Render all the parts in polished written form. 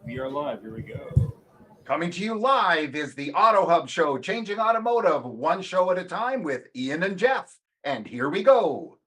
We are live. Here we go. Coming to you live is the Auto Hub Show, changing automotive one show at a time with Ian and Jeff. And here we go.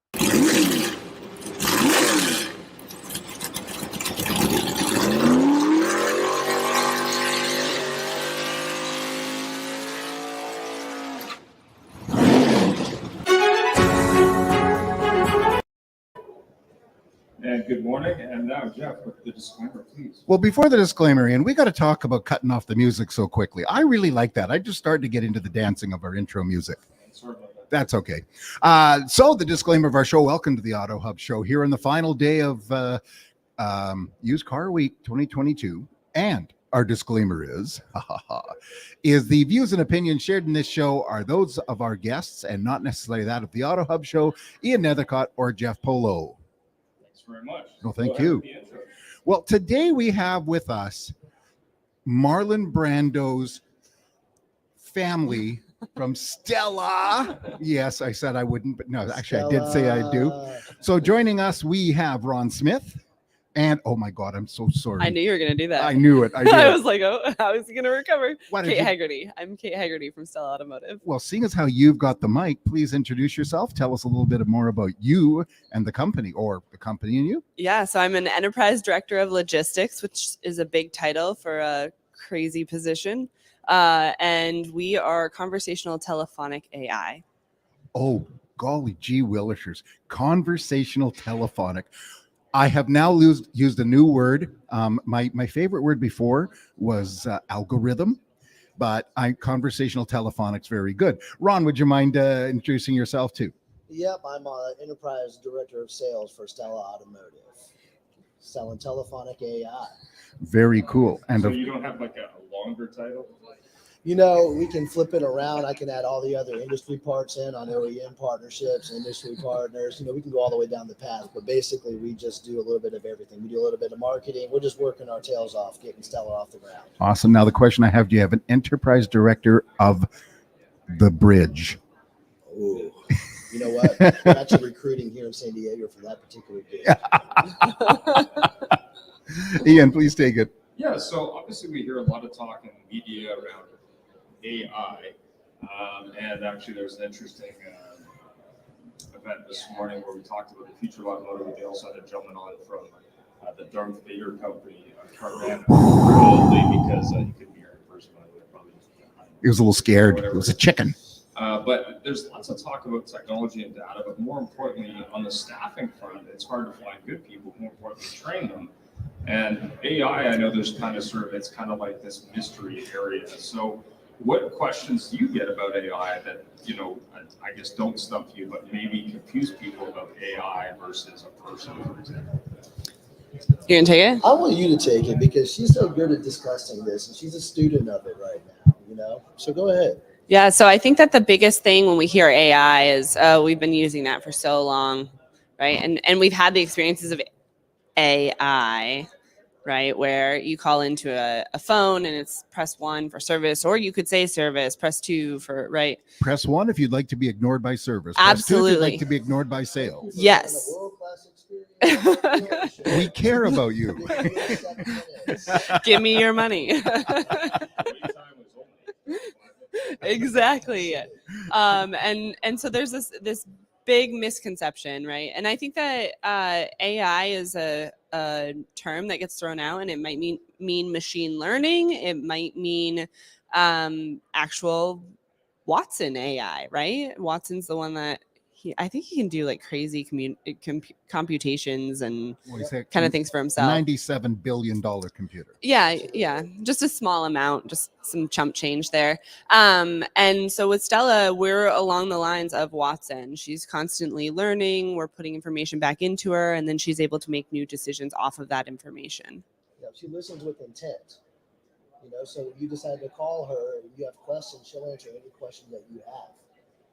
And good morning. And now, Jeff, with the disclaimer, please. Well, before the disclaimer, Ian, we got to talk about cutting off the music so quickly. I really like that. I just started to get into the dancing of our intro music. Sorry about that. That's okay. So the disclaimer of our show, welcome to the Auto Hub Show here on the final day of Used Car Week 2022. And our disclaimer is the views and opinions shared in this show are those of our guests and not necessarily that of the Auto Hub Show, Ian Nethercott or Jeff Polo. Very much. Well, thank you. Well, today we have with us Marlon Brando's family from Stella. Yes, I said I wouldn't, but no, actually Stella. I did say I do. So joining us, we have Ron Smith. And oh my God, I'm so sorry. I knew you were going to do that. I knew it. I was like, oh, how is he going to recover? Kate Haggerty. I'm Kate Haggerty from Stella Automotive. Well, seeing as how you've got the mic, please introduce yourself. Tell us a little bit more about you and the company, or the company and you. Yeah, so I'm an enterprise director of logistics, which is a big title for a crazy position. And we are conversational telephonic AI. Oh, golly gee willishers. Conversational telephonic. I have now used a new word. My favorite word before was algorithm, but conversational telephonic's very good. Ron, would you mind introducing yourself too? Yep, I'm enterprise director of sales for Stella Automotive, selling telephonic AI. Very cool. And so you don't have like a longer title? You know, we can flip it around. I can add all the other industry parts in on OEM partnerships, industry partners. You know, we can go all the way down the path, but basically we just do a little bit of everything. We do a little bit of marketing. We're just working our tails off, getting Stella off the ground. Awesome. Now the question I have, do you have an enterprise director of the bridge? Ooh, you know what? We're actually recruiting here in San Diego for that particular gig. Ian, please take it. Yeah, so obviously we hear a lot of talk in the media around AI, and actually there was an interesting event this morning where we talked about the future of automotive. They also had a gentleman on from the Darth Vader company, Carvana, probably because you couldn't hear in person. He was a little scared. It was a chicken. But there's lots of talk about technology and data, but more importantly, on the staffing front, it's hard to find good people. More importantly, train them. And AI, I know there's kind of it's kind of like this mystery area. So what questions do you get about AI that, you know, I guess don't stump you, but maybe confuse people about AI versus a person, for example? You gonna take it? I want you to take it because she's so good at discussing this and she's a student of it right now, you know? So go ahead. Yeah, so I think that the biggest thing when we hear AI is we've been using that for so long, right? And we've had the experiences of AI, right, where you call into a phone and it's press 1 for service, or you could say service, press 2 for, right? Press 1 if you'd like to be ignored by service. Absolutely. Press 2 if you'd like to be ignored by sales. Yes. We care about you. Give me your money. Exactly. And so there's this big misconception, right? And I think that AI is a term that gets thrown out, and it might mean machine learning. It might mean actual Watson AI, right? Watson's the one that I think he can do like crazy computations and kind of things for himself. $97 billion computer. Yeah. Just a small amount, just some chump change there. And so with Stella, we're along the lines of Watson. She's constantly learning. We're putting information back into her, and then she's able to make new decisions off of that information. Yeah, she listens with intent. You know, so if you decide to call her and you have questions, she'll answer any question that you have.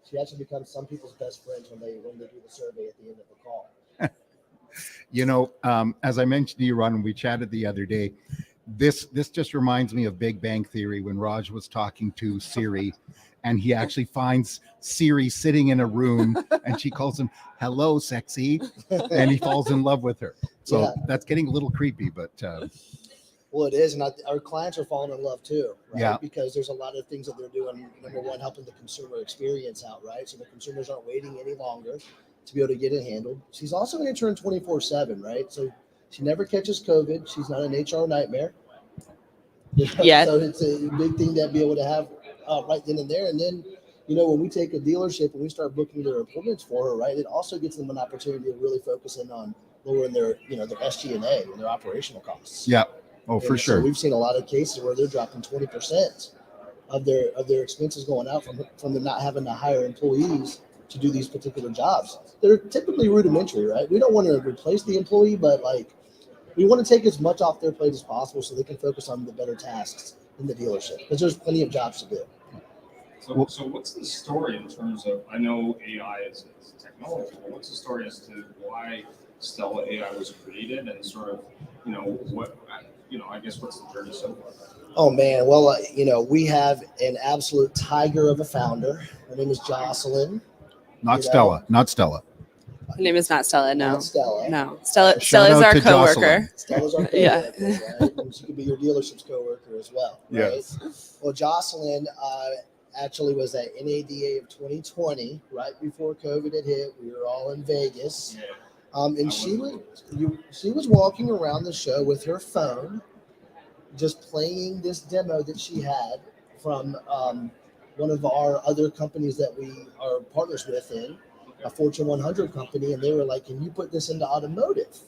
She actually becomes some people's best friends when they do the survey at the end of the call. You know, as I mentioned to you, Ron, when we chatted the other day, this just reminds me of Big Bang Theory when Raj was talking to Siri, and he actually finds Siri sitting in a room, and she calls him, "Hello, sexy," and he falls in love with her. So that's getting a little creepy, but Well, it is, and our clients are falling in love too, right? Yeah. Because there's a lot of things that they're doing. Number one, helping the consumer experience out, right? So the consumers aren't waiting any longer to be able to get it handled. She's also an intern 24/7, right? So she never catches COVID. She's not an HR nightmare. Yeah. So it's a big thing to be able to have right then and there. And then, when we take a dealership and we start booking their appointments for her, right, it also gets them an opportunity to really focus in on lowering their SG&A and their operational costs. Yeah. Oh, for And so sure. we've seen a lot of cases where they're dropping 20% of their expenses going out from them not having to hire employees to do these particular jobs. They're typically rudimentary, right? We don't want to replace the employee, but we want to take as much off their plate as possible so they can focus on the better tasks in the dealership because there's plenty of jobs to do. So what's the story in terms of, I know AI is technology, but what's the story as to why Stella.Ai was created and sort of, I guess what's the journey so far? Oh man, well, we have an absolute tiger of a founder. Her name is Jocelyn. Not Stella. Not Stella. Her name is not Stella. No. Not Stella. No. Stella. Shout Stella's out our to coworker. Jocelyn. Stella's our coworker, Yeah. right? And she could be your dealership's coworker as well, right? Yes. Well, Jocelyn actually was at NADA of 2020, right before COVID had hit. We were all in Vegas, and she was walking around the show with her phone, just playing this demo that she had from one of our other companies that we are partners with in a Fortune 100 company, and they were like, "Can you put this into automotive?"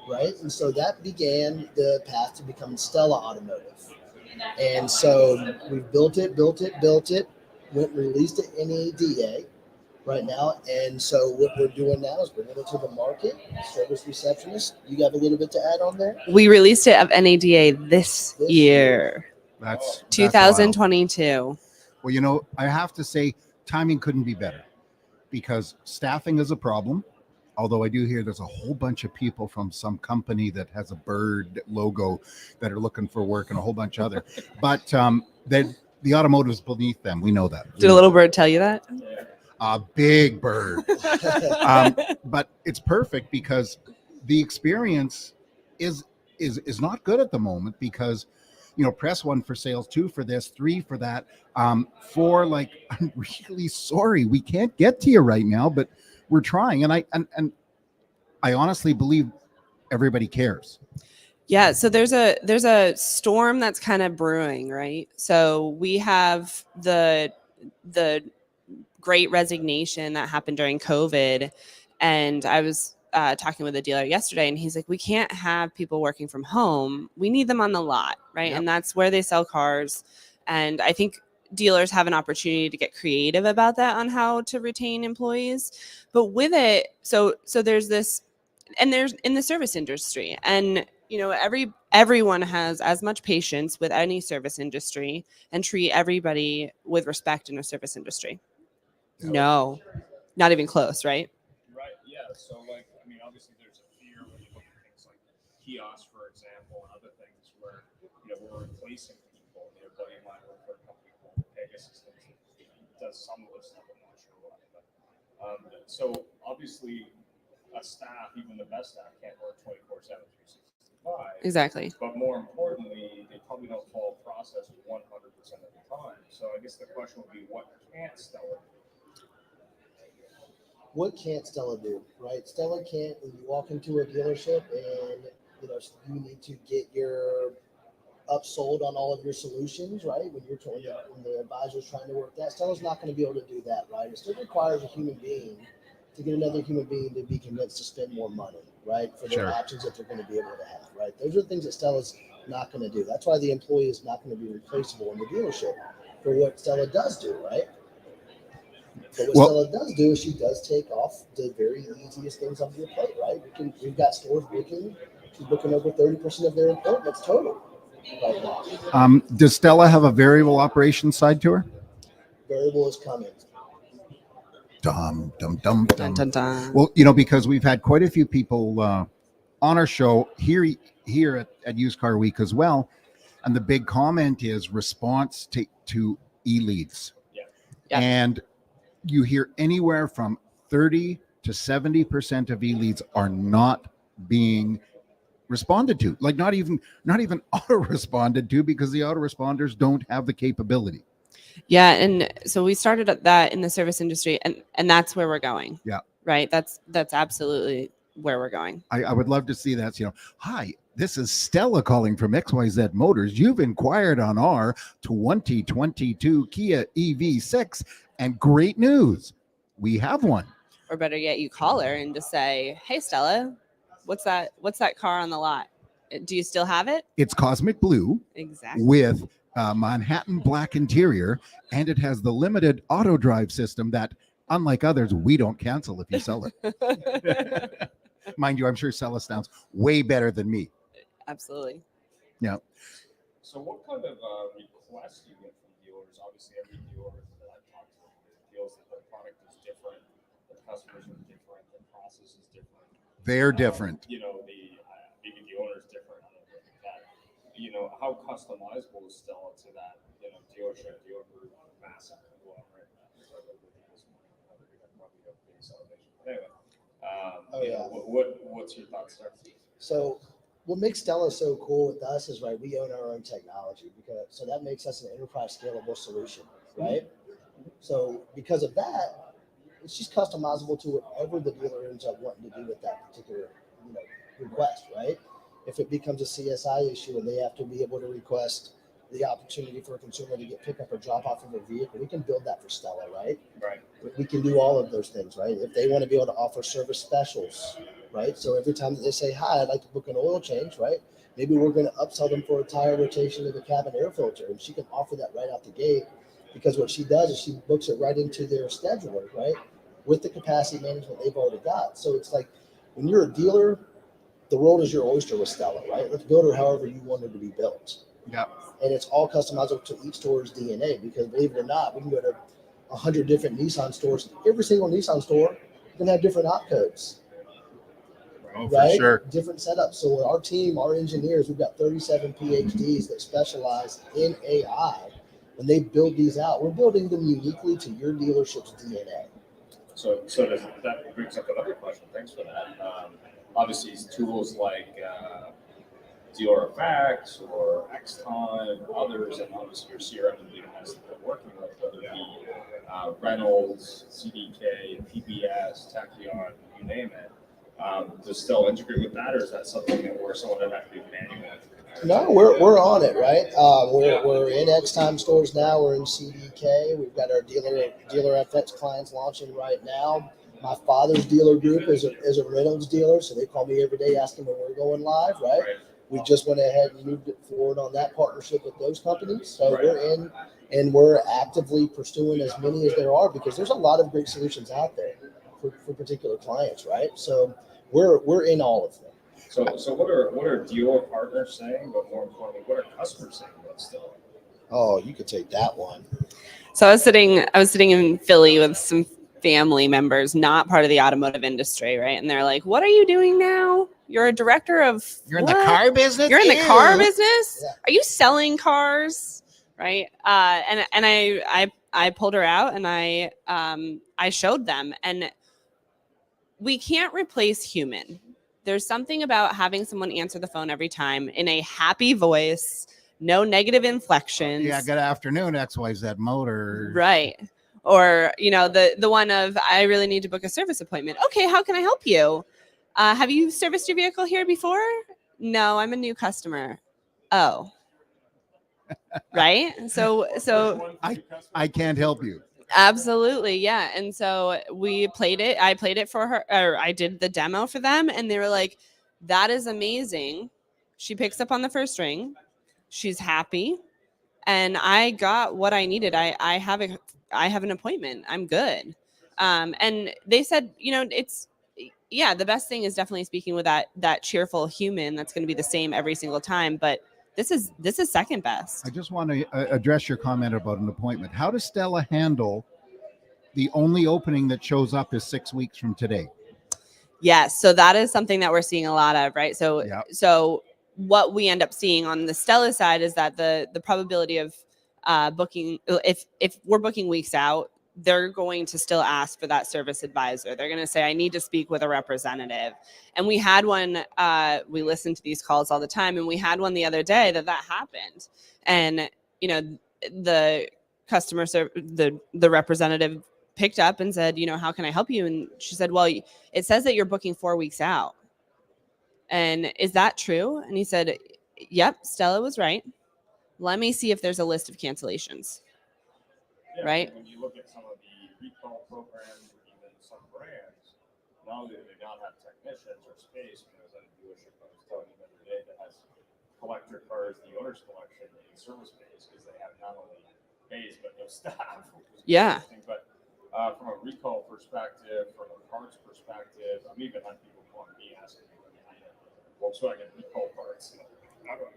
Right, and so that began the path to becoming Stella Automotive. And so we built it, went and released it in NADA right now. And so what we're doing now is bringing it to the market. Service receptionist, you got a little bit to add on there? We released it of NADA this year, That's wild. 2022. Well, I have to say timing couldn't be better because staffing is a problem. Although I do hear there's a whole bunch of people from some company that has a bird logo that are looking for work and a whole bunch of other. But the automotive's beneath them. We know that. Did a little bird tell you that? A big bird. But it's perfect because the experience is not good at the moment because press 1 for sales, 2 for this, 3 for that, 4 I'm really sorry we can't get to you right now, but we're trying. And I honestly believe everybody cares. Yeah, so there's a storm that's kind of brewing, right? So we have the great resignation that happened during COVID, and I was talking with a dealer yesterday, and he's like, "We can't have people working from home. We need them on the lot, right?" Yep. And that's where they sell cars. And I think dealers have an opportunity to get creative about that on how to retain employees. But with it, so there's this, and there's in the service industry, and everyone has as much patience with any service industry and treat everybody with respect in a service industry. Yeah. No, not even close, right? Right. Yeah. So, obviously, there's a fear when you look at things like kiosks, for example, and other things where we're replacing people. Buddy of mine worked for a company called Pegasus that does some of this stuff. I'm not sure why, but so obviously, a staff, even the best staff, can't work 24/7, 365. Exactly. But more importantly, they probably don't follow process 100% of the time. So I guess the question would be, what can't Stella do? What can't Stella do, right? Stella can't, when you walk into a dealership and, you need to get your upsold on all of your solutions, right? When the advisor's trying to work that, Stella's not going to be able to do that, right? It still requires a human being to get another human being to be convinced to spend more money, right? For their options that they're going to be able to have, right? Those are things that Stella's not going to do. That's why the employee is not going to be replaceable in the dealership for what Stella does do, right? But what Stella does do is she does take off the very easiest things off your plate, right? We've got stores booking. She's booking over 30% of their appointments total right now. Does Stella have a variable operations side to her? Variable is coming. Dum. Dun, dun, dun. Well, because we've had quite a few people on our show here at Used Car Week as well, and the big comment is response to e-leads. Yeah. And you hear anywhere from 30 to 70% of e-leads are not being responded to, like not even auto responded to, because the autoresponders don't have the capability. Yeah, and so we started at that in the service industry, and that's where we're going. Yeah. Right. That's absolutely where we're going. I would love to see that. Hi, this is Stella calling from XYZ Motors. You've inquired on our 2022 Kia EV6, and great news, we have one. Or better yet, you call her and just say, "Hey, Stella, what's that car on the lot? Do you still have it?" It's cosmic blue Exactly. with Manhattan black interior, and it has the limited auto drive system that, unlike others, we don't cancel if you sell it. Mind you, I'm sure Stella sounds way better than me. Absolutely. Yeah. So what kind of requests do you get from dealers? Obviously, every dealer that I've talked to feels that their product is different, the customers are different, the process is different. They're different. The maybe the owner is different. I don't know that. How customizable is Stella to that? Dealership, dealer group, massive conglomerate. Anyway, what's your thoughts there? So what makes Stella so cool with us is, right, we own our own technology, so that makes us an enterprise scalable solution, right? So because of that, it's just customizable to whatever the dealer ends up wanting to do with that particular request, right? If it becomes a CSI issue and they have to be able to request the opportunity for a consumer to get pick up or drop off of a vehicle, we can build that for Stella, right? Right. We can do all of those things, right? If they want to be able to offer service specials, right? So every time that they say, "Hi, I'd like to book an oil change," right? Maybe we're going to upsell them for a tire rotation of the cabin air filter, and she can offer that right out the gate, because what she does is she books it right into their scheduler, right? With the capacity management they've already got. So it's like, when you're a dealer, the world is your oyster with Stella, right? Let's build her however you want her to be built. Yeah. And it's all customizable to each store's DNA, because believe it or not, we can go to 100 different Nissan stores. Every single Nissan store can have different op codes. Oh, Right? for sure. Different setups. So our team, our engineers, we've got 37 PhDs that specialize in AI. When they build these out, we're building them uniquely to your dealership's DNA. So that brings up another question. Thanks for that. Obviously, tools like Dealer Effects or Xtime, others, and obviously your CRM and DMS that they're working with, whether it be Reynolds, CDK, PBS, Tachyon, you name it. Does Stella integrate with that, or is that something where someone would have to do manually? No, we're on it, right? We're in Xtime stores now. We're in CDK. We've got our dealer FX clients launching right now. My father's dealer group is a Reynolds dealer, so they call me every day asking when we're going live, right? We just went ahead and moved it forward on that partnership with those companies. So we're in, and we're actively pursuing as many as there are, because there's a lot of great solutions out there for particular clients, right? So we're in all of them. So what are dealer partners saying, but more importantly, what are customers saying about Stella? Oh, you could take that one. So I was sitting in Philly with some family members, not part of the automotive industry, right? And they're like, "What are you doing now? You're a director of You're in what? the car business? You're in the Ew. car business? Yeah. Are you selling cars?" Right? And I pulled her out and I showed them, and we can't replace human. There's something about having someone answer the phone every time in a happy voice, no negative inflections. Yeah, good afternoon, XYZ Motors. Right. Or, the one of, "I really need to book a service appointment." "Okay, how can I help you? Have you serviced your vehicle here before?" "No, I'm a new customer." "Oh." Right? So I can't help you. absolutely, yeah. And so I played it for her, or I did the demo for them, and they were like, "That is amazing. She picks up on the first ring. She's happy. And I got what I needed. I have an appointment. I'm good." And they said, the best thing is definitely speaking with that cheerful human that's going to be the same every single time. But this is second best. I just want to address your comment about an appointment. How does Stella handle the only opening that shows up is 6 weeks from today? Yes. So that is something that we're seeing a lot of, right? So, Yeah. so what we end up seeing on the Stella side is that the probability of booking, if we're booking weeks out, they're going to still ask for that service advisor. They're going to say, I need to speak with a representative. And we had one, we listen to these calls all the time, and we had one the other day that happened. And, you know, the the representative picked up and said, you know, how can I help you? And she said, well, it says that you're booking 4 weeks out. And is that true? And he said, yep, Stella was right. Let me see if there's a list of cancellations. Yeah, Right. When you look at some of the recall programs, or even some brands, not only do they not have technicians or space, there was a dealership I was telling you the other day that has collector cars, the owner's collection in service space, because they have not only bays but no staff. Yeah. But from a recall perspective, from a parts perspective, I'm even had people calling me asking me, Volkswagen recall parts.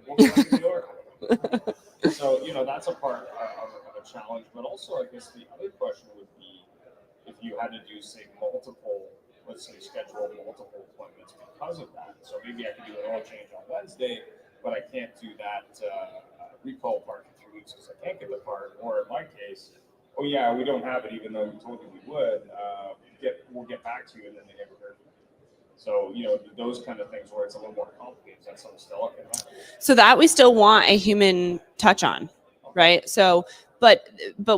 Volkswagen dealer. So, you know, that's a part of a challenge. But also, I guess the other question would be if you had to do, say, let's say, schedule multiple appointments because of that. So maybe I could do an oil change on Wednesday, but I can't do that recall part for 3 weeks because I can't get the part. Or in my case, oh, yeah, we don't have it, even though we told you we would. We'll get back to you, and then they never heard from you. So, you know, those kind of things where it's a little more complicated. That's something Stella can handle. So that we still want a human touch on, right? So, but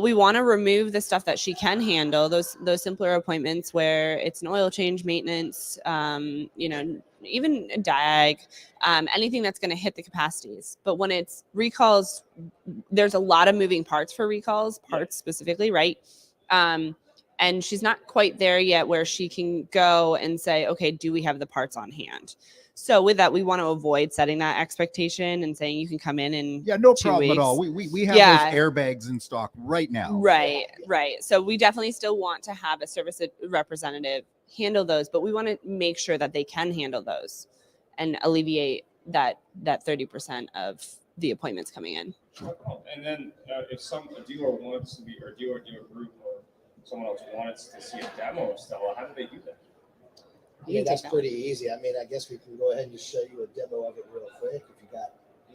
we want to remove the stuff that she can handle, those simpler appointments where it's an oil change, maintenance, you know, even a diag, anything that's going to hit the capacities. But when it's recalls, there's a lot of moving parts for recalls, specifically, right? And she's not quite there yet where she can go and say, okay, do we have the parts on hand? So with that, we want to avoid setting that expectation and saying you can come in and no 2 problem weeks. at all. We have those airbags in stock right now. Right. So we definitely still want to have a service representative handle those, but we want to make sure that they can handle those and alleviate that 30% of the appointments coming in. And then if a dealer wants to be, or dealer group, or someone else wants to see a demo of Stella, how do they do that? Yeah, that's pretty easy. I mean, I guess we can go ahead and just show you a demo of it real quick if you got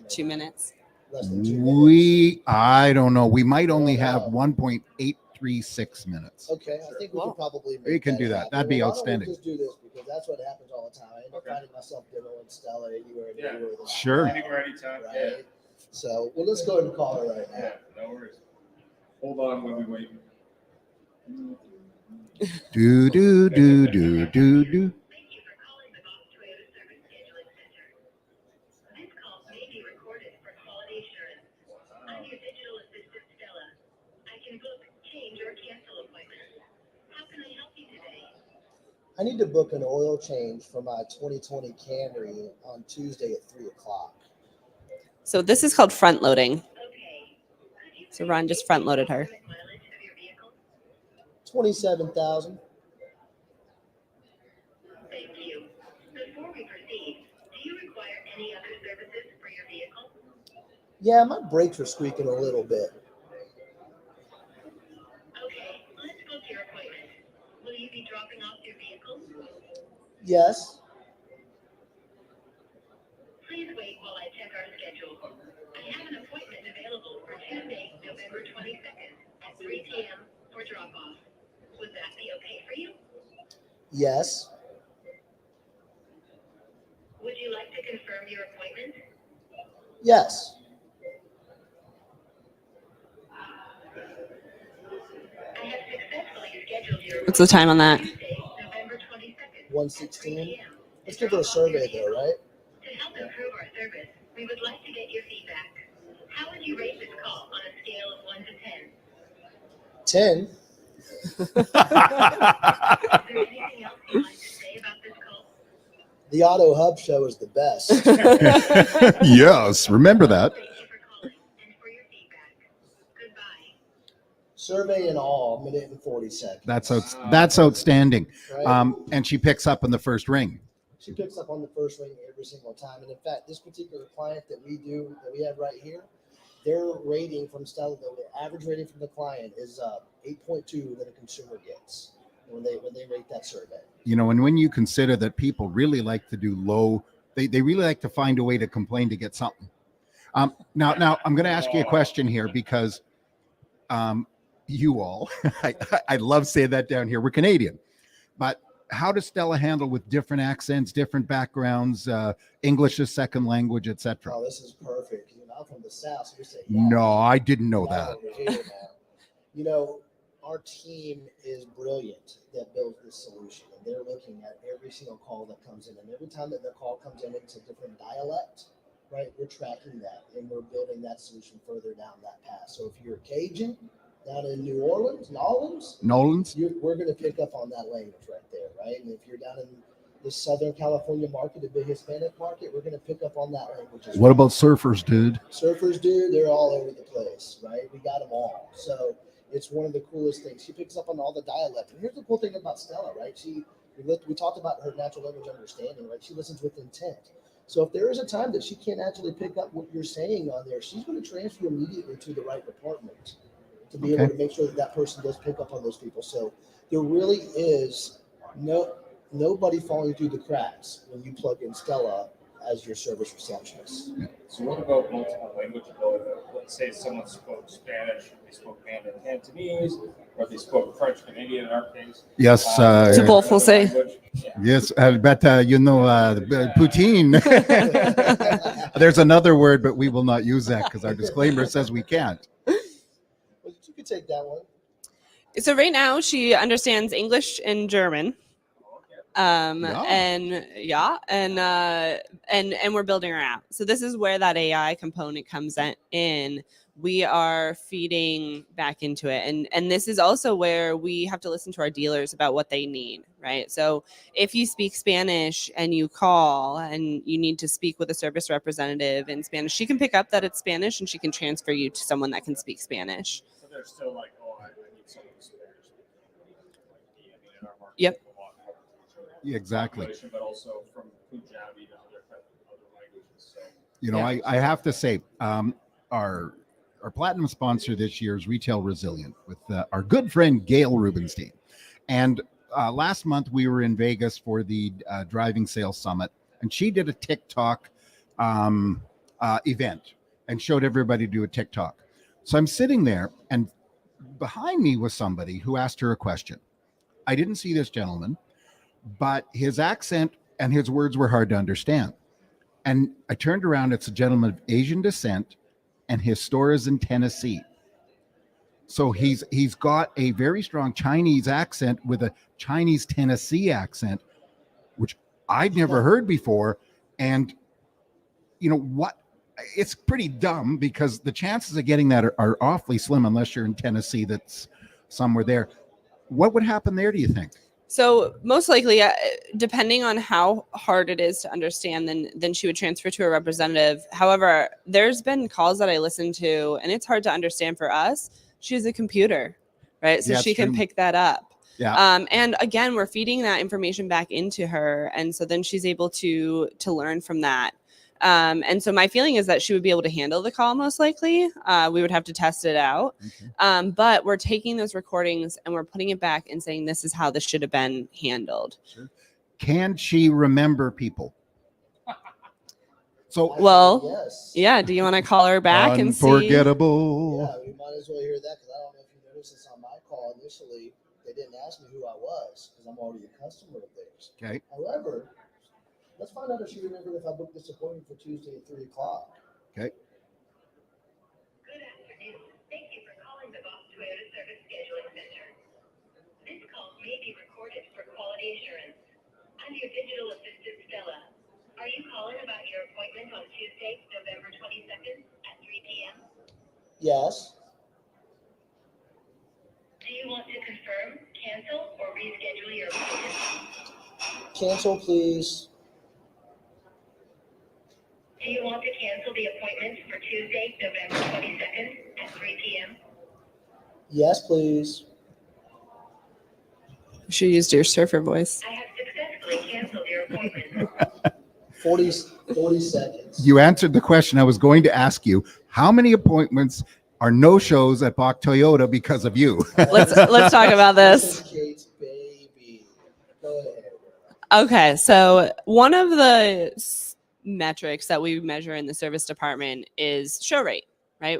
2 minutes. Less than 2 minutes. I don't know. We might only have 1.836 minutes. Okay, I think we can probably make We can do that. happen. That'd be Why don't we outstanding. just do this because that's what happens all the time. I end up finding myself demoing Stella anywhere and anywhere. Sure. Anywhere, anytime. Right? Yeah. So, well, let's go ahead and call her right now. Yeah, no worries. Hold on while we wait. Do do do do do do. I need to book an oil change for my 2020 Camry on Tuesday at 3:00. So this is called front loading. So Ron just front loaded her. 27,000. Thank you. Before we proceed, do you require any other services for your vehicle? Yeah, my brakes are squeaking a little bit. Okay, let's book your appointment. Will you be dropping off your vehicle? Yes. Please wait while I check our schedule. I have an appointment available for Tuesday, November 22nd at 3 p.m. for drop-off. Would that be okay for you? Yes. Would you like to confirm your appointment? Yes. I have successfully scheduled your What's the time on that? Tuesday, November 22nd. 1:16. Let's give her a survey though, right? To help improve our service, we would like to get your feedback. How would you rate this call on a scale of 1 to 10? 10. Is there anything else you'd like to say about this call? The Auto Hub show is the best. Yes, remember that. Thank you for calling and for your feedback. Goodbye. Survey in all, 1 minute and 40 seconds. That's outstanding. Right? And she picks up in the first ring. She picks up on the first ring every single time. And in fact, this particular client that we have right here, their rating from Stella, the average rating from the client is 8.2 that a consumer gets when they rate that survey. You know, and when you consider that people really like to do they really like to find a way to complain to get something. Now I'm going to ask you a question here because you all, I love saying that down here. We're Canadian, but how does Stella handle with different accents, different backgrounds, English as second language, etc.? Oh, this is perfect. You know, I'm from the South, so you say, No, I didn't know y'all that. over here now. You know, our team is brilliant that builds this solution, and they're looking at every single call that comes in, and every time that the call comes in, it's a different dialect, right? We're tracking that, and we're building that solution further down that path. So if you're Cajun down in New Orleans, Nolan's? we're going to pick up on that language right there, right? And if you're down in the Southern California market, the big Hispanic market, we're going to pick up on that language as What well. about surfers, dude? Surfers, dude? They're all over the place, right? We got them all. So it's one of the coolest things. She picks up on all the dialect. And here's the cool thing about Stella, right? We talked about her natural language understanding, right? She listens with intent. So if there is a time that she can't actually pick up what you're saying on there, she's going to transfer immediately to the right department to be able to make sure that that person does pick up on those people. So there really is nobody falling through the cracks when you plug in Stella as your service receptionist. So what about multiple language ability? Let's say someone spoke Spanish, they spoke Mandarin Cantonese, or they spoke French Canadian in our case. Yes. To both, we'll say. Yeah. Yes, but poutine. There's another word, but we will not use that because our disclaimer says we can't. Well, you could take that one. So right now she understands English and German. And we're building her out. So this is where that AI component comes in. We are feeding back into it. And this is also where we have to listen to our dealers about what they need, right? So if you speak Spanish and you call and you need to speak with a service representative in Spanish, she can pick up that it's Spanish and she can transfer you to someone that can speak Spanish. So they're still like, oh, I need someone who's Spanish. In our market, Yep. a lot more Yeah, exactly. population, but also from Punjabi to other languages. So You know, I have to say, our platinum sponsor this year is Retail Resilient with our good friend Gail Rubenstein. And last month we were in Vegas for the Driving Sales Summit, and she did a TikTok event and showed everybody to do a TikTok. So I'm sitting there, and behind me was somebody who asked her a question. I didn't see this gentleman, but his accent and his words were hard to understand. And I turned around, it's a gentleman of Asian descent, and his store is in Tennessee. So he's got a very strong Chinese accent with a Chinese Tennessee accent, which I'd never heard before. And you know what? It's pretty dumb because the chances of getting that are awfully slim unless you're in Tennessee, that's somewhere there. What would happen there, do you think? So most likely, depending on how hard it is to understand, then she would transfer to a representative. However, there's been calls that I listen to, and it's hard to understand for us. She has a computer, right? So Yeah, she it's can true. pick that up. Yeah. And again, we're feeding that information back into her, and so then she's able to learn from that. And so my feeling is that she would be able to handle the call most likely. We would have to test it out. Okay. But we're taking those recordings and we're putting it back and saying this is how this should have been handled. Sure. Can she remember people? So Well, Yes. yeah. Do you want to call her back and see? unforgettable. Yeah, we might as well hear that because I don't know if you noticed this on my call initially. They didn't ask me who I was because I'm already a customer of theirs. Okay. However, let's find out if she remembered if I booked this appointment for Tuesday at 3 o'clock. Okay. Good afternoon. Thank you for calling the Boss Toyota Service Scheduling Center. This call may be recorded for quality assurance. I'm your digital assistant, Stella. Are you calling about your appointment on Tuesday, November 22nd at 3 p.m.? Yes. Do you want to confirm, cancel, or reschedule your appointment? Cancel, please. Do you want to cancel the appointment for Tuesday, November 22nd at 3 p.m.? Yes, please. She used your surfer voice. I have successfully canceled your appointment. 40 seconds. You answered the question I was going to ask you. How many appointments are no-shows at Bach Toyota because of you? Let's talk about this. is Kate's baby. Go ahead. Okay, so one of the metrics that we measure in the service department is show rate, right?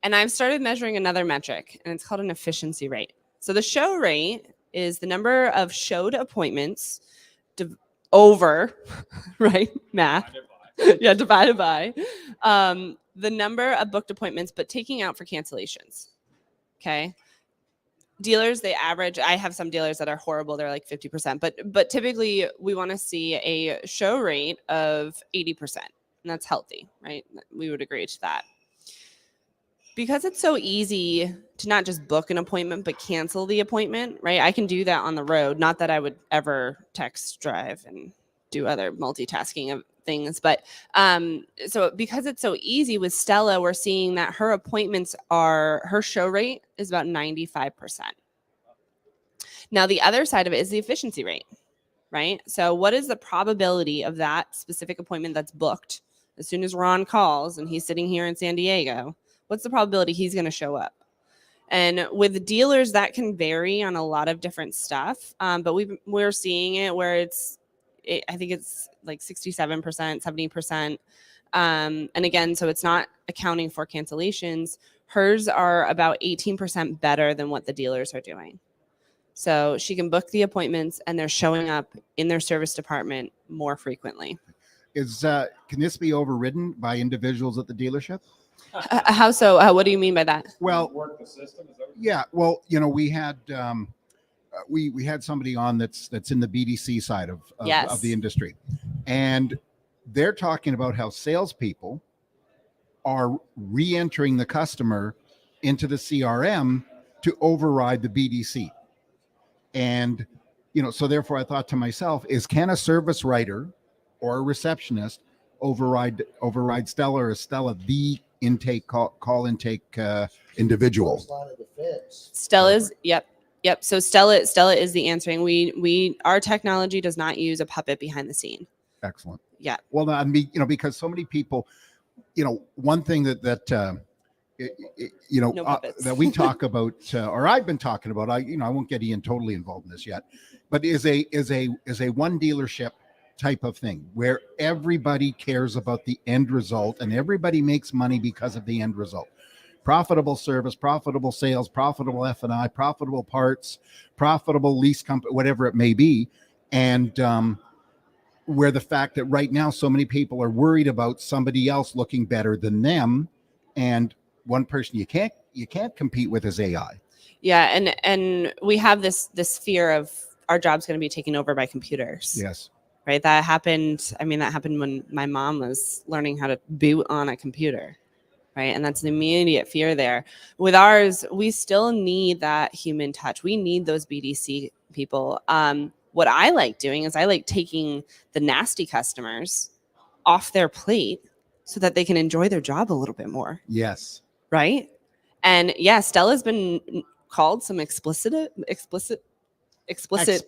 And I've started measuring another metric, and it's called an efficiency rate. So the show rate is the number of showed appointments over, right? Math. Yeah, divided by the number of booked appointments, but taking out for cancellations. Okay. Dealers, they average. I have some dealers that are horrible. They're like 50%, but typically we want to see a show rate of 80%, and that's healthy, right? We would agree to that. Because it's so easy to not just book an appointment, but cancel the appointment, right? I can do that on the road. Not that I would ever text, drive, and do other multitasking of things. But so because it's so easy with Stella, we're seeing that her show rate is about 95%. Now, the other side of it is the efficiency rate, right? So what is the probability of that specific appointment that's booked as soon as Ron calls and he's sitting here in San Diego? What's the probability he's going to show up? And with dealers, that can vary on a lot of different stuff. But we're seeing it where I think it's like 67%, 70%. And again, so it's not accounting for cancellations. Hers are about 18% better than what the dealers are doing. So she can book the appointments and they're showing up in their service department more frequently. Can this be overridden by individuals at the dealership? How so? What do you mean by that? Well, Work the system. Is that what yeah. Well, we had we had somebody on that's in the BDC side of Yes. the industry, and they're talking about how salespeople are re-entering the customer into the CRM to override the BDC, and so therefore I thought to myself, can a service writer or a receptionist override Stella, or is Stella the call intake individual? First line of defense. Stella's, yep. So Stella is the answering. Our technology does not use a puppet behind the scene. Excellent. Yeah. Well, I mean, because so many people, one thing that No puppets. that we talk about, or I've been talking about, I won't get Ian totally involved in this yet, but is a one dealership type of thing where everybody cares about the end result and everybody makes money because of the end result. Profitable service, profitable sales, profitable F&I, profitable parts, profitable lease company, whatever it may be. And where the fact that right now so many people are worried about somebody else looking better than them, and one person you can't compete with is AI. Yeah, and we have this fear of our job's going to be taken over by computers. Yes. Right. That happened. I mean, that happened when my mom was learning how to boot on a computer. Right. And that's an immediate fear there. With ours, we still need that human touch. We need those BDC people. What I like doing is I like taking the nasty customers off their plate so that they can enjoy their job a little bit more. Yes. Right. And yeah, Stella's been called some explicit. Expletive.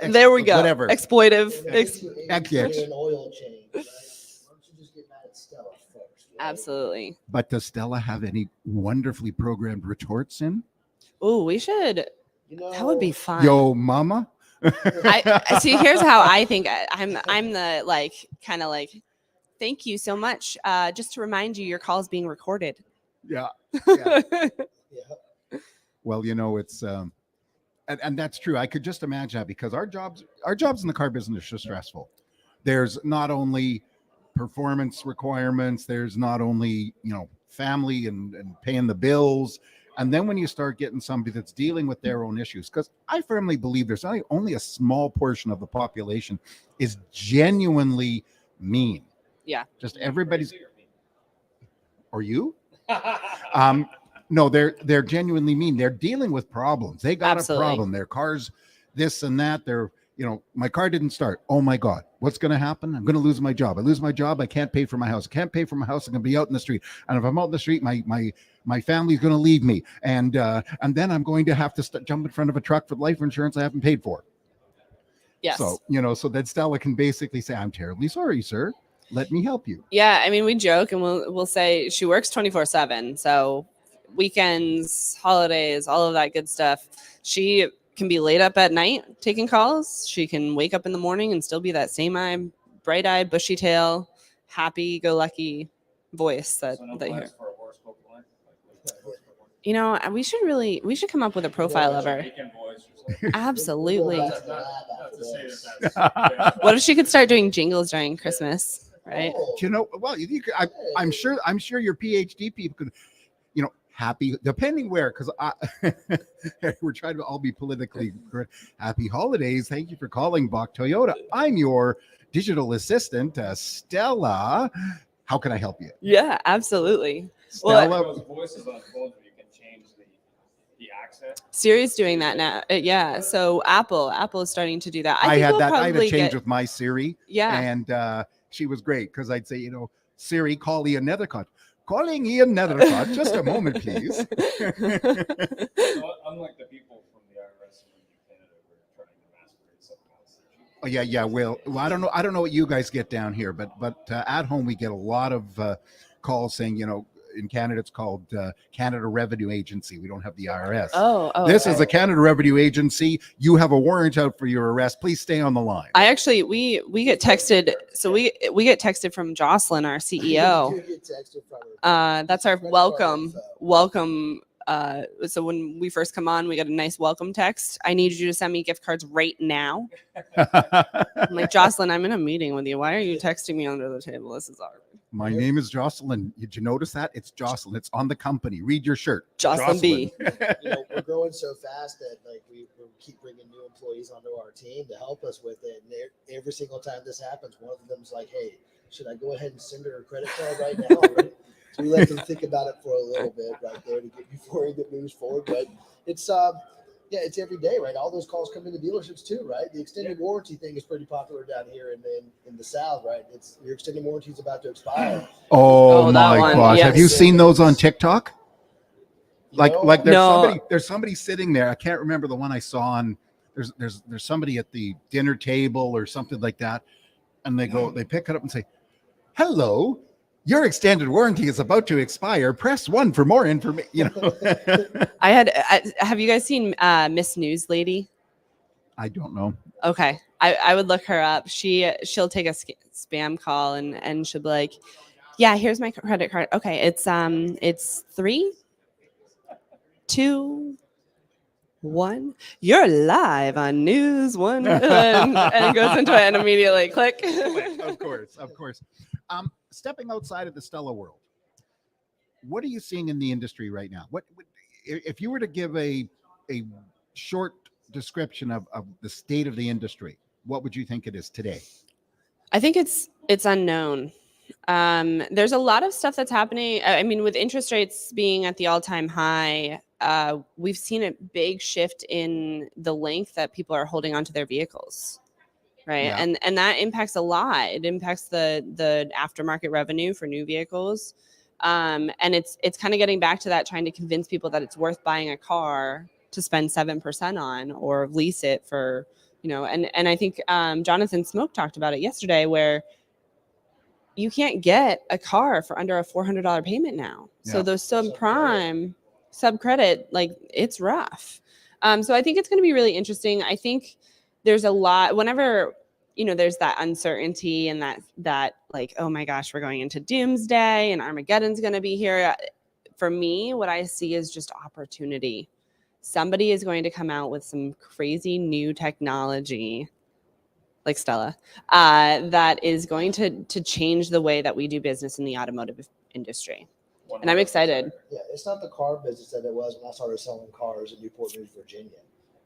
There we go. Whatever. Exploitive. Yes. An oil change, right? Why don't you just get mad at Stella first? Right? Absolutely. But does Stella have any wonderfully programmed retorts in? Oh, we should. That would be fun. Yo, mama. I see. Here's how I think. I'm the kind of thank you so much. Just to remind you, your call is being recorded. Yeah. Yeah. Well, it's and that's true. I could just imagine that, because our jobs in the car business are so stressful. There's not only performance requirements, there's not only family and paying the bills, and then when you start getting somebody that's dealing with their own issues, because I firmly believe there's only a small portion of the population is genuinely mean. Yeah. Just everybody's. Or you? No, they're genuinely mean. They're dealing with problems. They got Absolutely. a problem. Their car's this and that. My car didn't start. Oh my God, what's going to happen? I'm going to lose my job. I lose my job. I can't pay for my house. I can't pay for my house. I'm going to be out in the street. And if I'm out in the street, my family's going to leave me. And then I'm going to have to jump in front of a truck for life insurance I haven't paid for. Yes. So, so that Stella can basically say, I'm terribly sorry, sir. Let me help you. Yeah. I mean, we joke and we'll say she works 24/7. So weekends, holidays, all of that good stuff. She can be laid up at night taking calls. She can wake up in the morning and still be that same bright-eyed, bushy-tail, happy-go-lucky voice that So no you hear. plans for a horoscope line? You know, we should come up with a profile of her. Jamaican voice or something. Absolutely. We'll go back to the lab after this. What if she could start doing jingles during Christmas, right? Oh, You know, well, you could, I'm sure your PhD people could, happy, depending where, because we're trying to all be politically correct. Happy holidays. Thank you for calling Bach Toyota. I'm your digital assistant, Stella. How can I help you? Yeah, absolutely. Stella. Those voices on phones where you can change the accent. Siri's doing that now. Yeah. So Apple is starting to do that. I think had we'll that. I had a probably change get- with my Siri. Yeah. And she was great because I'd say, Siri, call Ian Nethercott. Calling Ian Nethercott. Just a moment, please. So, unlike the people from the IRS in Canada who are trying to masquerade something else. Oh yeah. Well, I don't know what you guys get down here, but at home we get a lot of calls saying, in Canada it's called Canada Revenue Agency. We don't have the IRS. Oh, This okay. is a Canada Revenue Agency. You have a warrant out for your arrest. Please stay on the line. I actually we get texted. So we get texted from Jocelyn, our CEO. you get texted from her. That's our Credit card welcome. info. Welcome. So when we first come on, we get a nice welcome text. I need you to send me gift cards right now. I'm like, Jocelyn, I'm in a meeting with you. Why are you texting me under the table? This is our My name is Jocelyn. Did you notice that? It's Jocelyn. It's on the company. Read your shirt. Jocelyn B. We're growing so fast that we keep bringing new employees onto our team to help us with it. And every single time this happens, one of them's like, "Hey, should I go ahead and send her a credit card right now?" Right? So we let them think about it for a little bit right there to get before it moves forward. But it's it's every day, right? All those calls come into dealerships too, right? The extended warranty thing is pretty popular down here in the South, right? It's your extended warranty is about to expire. Oh, that my one, gosh. Have yes. you seen those on TikTok? Like there's No. somebody sitting there. I can't remember the one I saw on. There's somebody at the dinner table or something like that, and they pick it up and say, "Hello, your extended warranty is about to expire. Press 1 for more information." Have you guys seen Miss News Lady? I don't know. Okay, I would look her up. She'll take a spam call and she'll be like, "Yeah, here's my credit card. Okay, it's 3, 2, 1. You're live on News 1," and goes into it and immediately click. Of course. Stepping outside of the Stella world, what are you seeing in the industry right now? What if you were to give a short description of the state of the industry? What would you think it is today? I think it's unknown. There's a lot of stuff that's happening. I mean, with interest rates being at the all-time high, we've seen a big shift in the length that people are holding onto their vehicles, right? Yeah. And that impacts a lot. It impacts the aftermarket revenue for new vehicles, and it's kind of getting back to that, trying to convince people that it's worth buying a car to spend 7% on or lease it for, and I think Jonathan Smoke talked about it yesterday, where you can't get a car for under a $400 payment now. So Yeah. those subprime, subcredit, like, it's rough. So I think it's going to be really interesting. I think there's a lot, whenever, there's that uncertainty and that like, oh my gosh, we're going into doomsday and Armageddon's going to be here. For me, what I see is just opportunity. Somebody is going to come out with some crazy new technology, like Stella, that is going to change the way that we do business in the automotive industry. And I'm excited. Yeah, it's not the car business that it was when I started selling cars in Newport News, Virginia,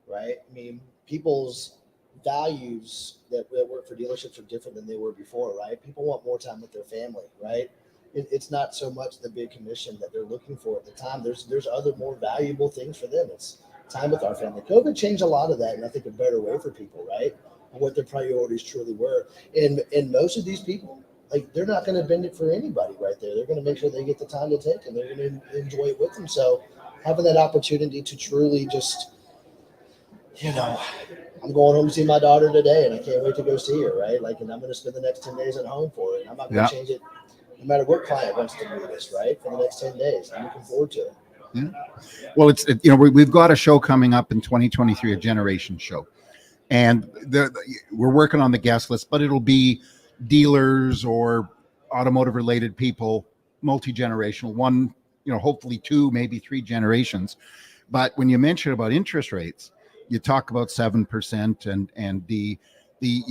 right? I mean, people's values that work for dealerships are different than they were before, right? People want more time with their family, right? It's not so much the big commission that they're looking for at the time. There's other more valuable things for them. It's time with our family. COVID changed a lot of that, and I think a better way for people, right? What their priorities truly were. And most of these people, like, they're not going to bend it for anybody right there. They're going to make sure they get the time to take, and they're going to enjoy it with them. So having that opportunity to truly just, I'm going home to see my daughter today, and I can't wait to go see her, right? Like, and I'm going to spend the next 10 days at home for it. And I'm not going to change it no matter what client wants to meet us, right? For the next 10 days. I'm looking forward to it. Yeah. Well, we've got a show coming up in 2023, a generation show. And we're working on the guest list, but it'll be dealers or automotive related people, multi-generational. One hopefully 2, maybe 3 generations. But when you mention about interest rates, you talk about 7% and the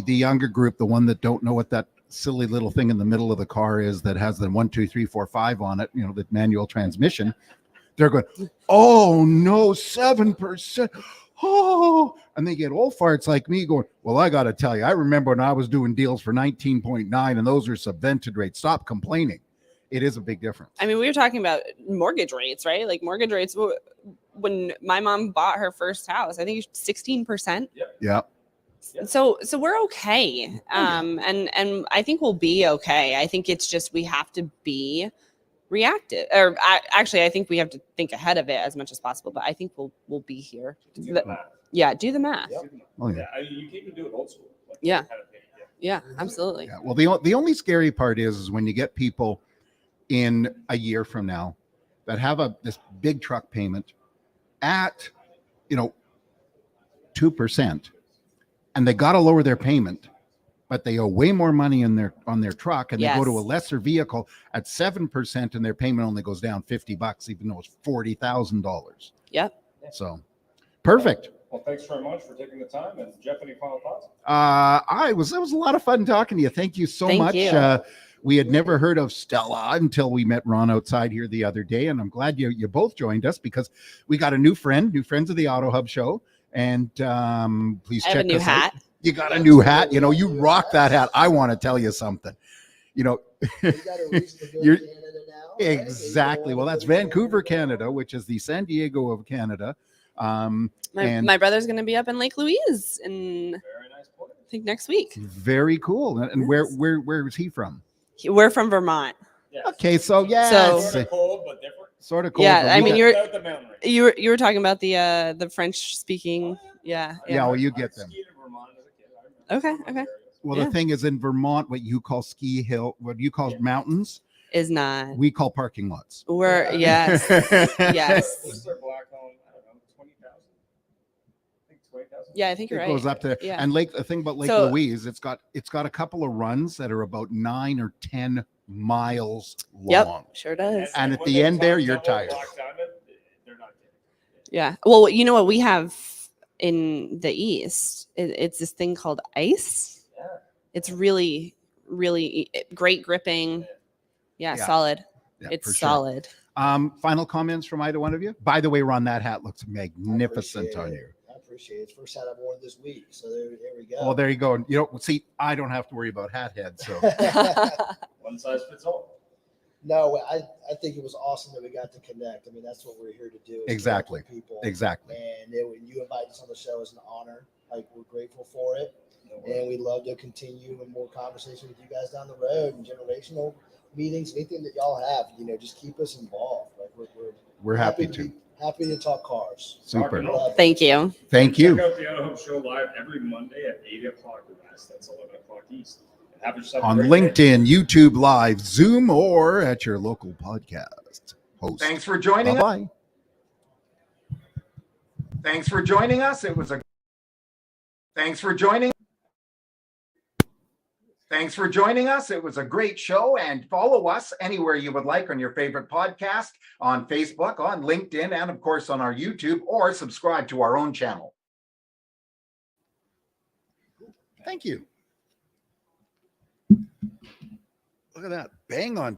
younger group, the one that don't know what that silly little thing in the middle of the car is that has the 1, 2, 3, 4, 5 on it, the manual transmission. They're going, oh no, 7%. Oh, and they get old farts like me going, well, I got to tell you, I remember when I was doing deals for 19.9 and those are subvented rates. Stop complaining. It is a big difference. I mean, we were talking about mortgage rates, right? Like mortgage rates, when my mom bought her first house, I think 16%. Yeah. So we're okay. And I think we'll be okay. I think it's just, we have to be reactive, or actually, I think we have to think ahead of it as much as possible, but I think we'll be here. Do the math. Yeah. Do the math. Yep. Oh, yeah. Yeah, I mean, you can even do it old school. Like, Yeah. kind of thing, Yeah, absolutely. Yeah. Well, the only scary part is when you get people in a year from now that have this big truck payment at 2%, and they got to lower their payment, but they owe way more money on their truck, and they go to a Yes. lesser vehicle at 7%, and their payment only goes down $50, even though it's $40,000. Yep. So perfect. Well, thanks very much for taking the time. And Jeff, any final thoughts? It was a lot of fun talking to you. Thank you so Thank much. you. We had never heard of Stella until we met Ron outside here the other day, and I'm glad you both joined us because we got a new friends of the Auto Hub show. And please I check have a new us out. hat. You got a new hat. You rock that hat. I want to tell you something. You got a reason to go You're- to Canada now. Right? Exactly. Well, that's Vancouver, Canada, which is the San Diego of Canada. And My brother's going to be up in Lake Louise in, Very nice point. I think, next week. very cool. And Yes. where is he from? We're from Vermont. Yes. Okay, so yeah, So- it's, Sort of cold, but different. sort of cool. Yeah, but I we mean, got- you're- Without the mountain range. You were talking about the French speaking. Yeah. Yeah, well, you get I them. skied in Vermont as a kid. I remember Okay, some of the okay. areas. Well, Yeah. the thing is, in Vermont, what you call ski hill, what you call mountains, Is not. we call parking lots. We're yes. Yes. What's their Blackcomb? I don't know, 20,000? I think 20,000. Yeah, I think you're It right. goes up to Yeah. and the thing about Lake So- Louise, it's got a couple of runs that are about 9 or 10 miles Yep. long. Sure does. And at when the they end there, talk you're about tired. Black Diamond, they're not kidding. Yeah. Well, you know what we have in the East? It's this thing called ice. Yeah. It's really, really great gripping. Yeah, Yeah. solid. Yeah, It's for sure. solid. Final comments from either one of you? By the way, Ron, that hat looks magnificent on you. I appreciate it. It's the first hat I've worn this week. So there we go. Well, there you go. See, I don't have to worry about hat head. So One size fits all. No, I think it was awesome that we got to connect. I mean, that's what we're here to do. is connect Exactly. with People. exactly. And when you invite us on the show is an honor. Like, we're grateful for it. No worries. And we'd love to continue in more conversation with you guys down the road and generational meetings, anything that y'all have, just keep us involved. Like We're happy to. be happy to talk cars. Super. Love it. Thank you. Thank you. Check out the Auto Hub Show live every Monday at 8 o'clock West. That's 11 o'clock East. And have yourself a On great day. LinkedIn, YouTube Live, Zoom, or at your local podcast host. Thanks for joining us. Bye-bye. Thanks for joining us. Thanks for joining us. It was a great show, and follow us anywhere you would like on your favorite podcast, on Facebook, on LinkedIn, and of course on our YouTube, or subscribe to our own channel. Thank you. Look at that. Bang on.